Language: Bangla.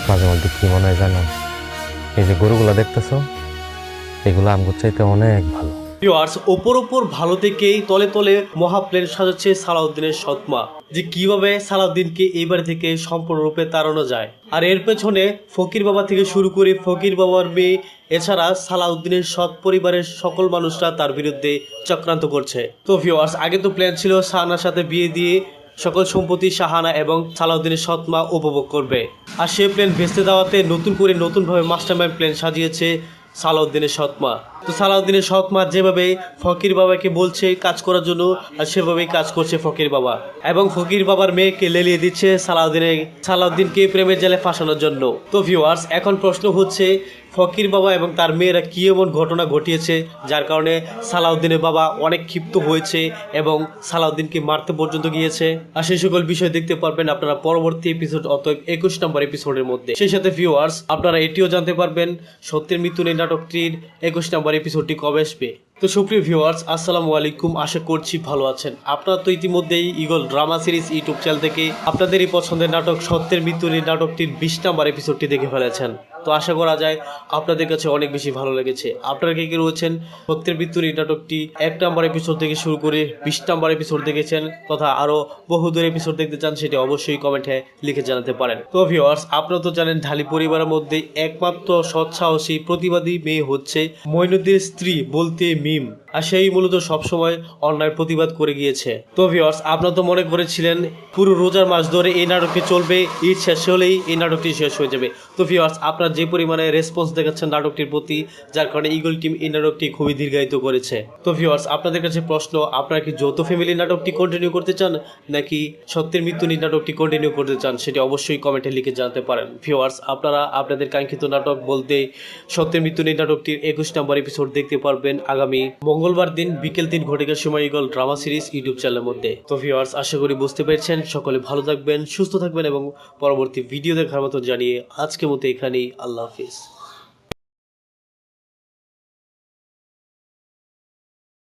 মাঝে মধ্যে কি মনে হয় জানো, এই যে গরুগুলা দেখতেছো, এগুলো আমগুর চাইতে অনেক ভালো। ভিউয়ার্স, ওপর ভালো থেকেই তলে তলে মহাপ্লেন সাজাচ্ছে সালাউদ্দিনের সৎমা, যে কিভাবে সালাউদ্দিনকে এই বাড়ি থেকে সম্পূর্ণরূপে তাড়ানো যায়। আর এর পেছনে ফকির বাবা থেকে শুরু করে ফকির বাবার মেয়ে, এছাড়া সালাউদ্দিনের সৎ পরিবারের সকল মানুষরা তার বিরুদ্ধে চক্রান্ত করছে। তো ভিউয়ার্স, আগে তো প্ল্যান ছিল শাহানার সাথে বিয়ে দিয়ে সকল সম্পত্তি শাহানা এবং সালাউদ্দিনের সৎমা উপভোগ করবে। আর সেই প্ল্যান ভেস্তে দেওয়াতে নতুনভাবে মাস্টারমাইন্ড প্ল্যান সাজিয়েছে সালাউদ্দিনের সৎমা। তো সালাউদ্দিনের সৎমা যেভাবে ফকির বাবাকে বলছে কাজ করার জন্য, আর সেভাবেই কাজ করছে ফকির বাবা, এবং ফকির বাবার মেয়েকে লেলিয়ে দিচ্ছে সালাউদ্দিনকে প্রেমের জালে ফাঁসানোর জন্য। তো ভিউয়ার্স, এখন প্রশ্ন হচ্ছে ফকির বাবা এবং তার মেয়েরা কি এমন ঘটনা ঘটিয়েছে যার কারণে সালাউদ্দিনের বাবা অনেক ক্ষিপ্ত হয়েছে এবং সালাউদ্দিনকে মারতে পর্যন্ত গিয়েছে। আর সেই সকল বিষয় দেখতে পারবেন আপনারা পরবর্তী এপিসোড, অতএব 21 নম্বর এপিসোডের মধ্যে। সেই সাথে ভিউয়ার্স, আপনারা এটিও জানতে পারবেন সত্যের মৃত্যু নেই নাটকটির 21 নম্বর এপিসোডটি কবে আসবে। তো সুপ্রিয় ভিউয়ার্স, আসসালামু আলাইকুম, আশা করছি ভালো আছেন। আপনারা তো ইতিমধ্যেই eagle drama series YouTube channel থেকে আপনাদেরই পছন্দের নাটক সত্যের মৃত্যু নেই নাটকটির 20 নম্বর এপিসোডটি দেখে ফেলেছেন। তো আশা করা যায় আপনাদের কাছে অনেক বেশি ভালো লেগেছে। আপনারা কে কে রয়েছেন সত্যের মৃত্যু নেই নাটকটি 1 নম্বর এপিসোড থেকে শুরু করে 20 নম্বর এপিসোড দেখেছেন তথা আরো বহুদূর এপিসোড দেখতে চান, সেটি অবশ্যই কমেন্টে লিখে জানাতে পারেন। তো ভিউয়ার্স, আপনারা তো জানেন ঢালি পরিবারের মধ্যে একমাত্র সৎসাহসী প্রতিবাদী মেয়ে হচ্ছে মঈনুদ্দিনের স্ত্রী বলতে মিম, আর সেই মূলত সবসময় অন্যায়ের প্রতিবাদ করে গিয়েছে। তো ভিউয়ার্স, আপনারা তো মনে করেছিলেন পুরো রোজার মাস ধরে এই নাটকটি চলবে, ঈদ শেষ হলেই এই নাটকটি শেষ হয়ে যাবে। তো ভিউয়ার্স, আপনারা যে পরিমাণে রেসপন্স দেখাচ্ছেন নাটকটির প্রতি, যার কারণে ইগল টিম এই নাটকটি খুবই দীর্ঘায়িত করেছে। তো ভিউয়ার্স, আপনাদের কাছে প্রশ্ন, আপনারা কি যৌথ ফ্যামিলি নাটকটি কন্টিনিউ করতে চান নাকি সত্যের মৃত্যু নেই নাটকটি কন্টিনিউ করতে চান, সেটি অবশ্যই কমেন্টে লিখে জানাতে পারেন। ভিউয়ার্স, আপনারা আপনাদের কাঙ্ক্ষিত নাটক বলতে সত্যের মৃত্যু নেই নাটকটির 21 নম্বর এপিসোড দেখতে পারবেন আগামী মঙ্গলবার দিন বিকেল 3 ঘটিকার সময় ইগল ড্রামা সিরিজ ইউটিউব চ্যানেলের মধ্যে। তো ভিউয়ার্স, আশা করি বুঝতে পেরেছেন। সকলে ভালো থাকবেন, সুস্থ থাকবেন এবং পরবর্তী ভিডিও দেখার মতো জানিয়ে আজকের মতো এখানেই আল্লাহ হাফিজ।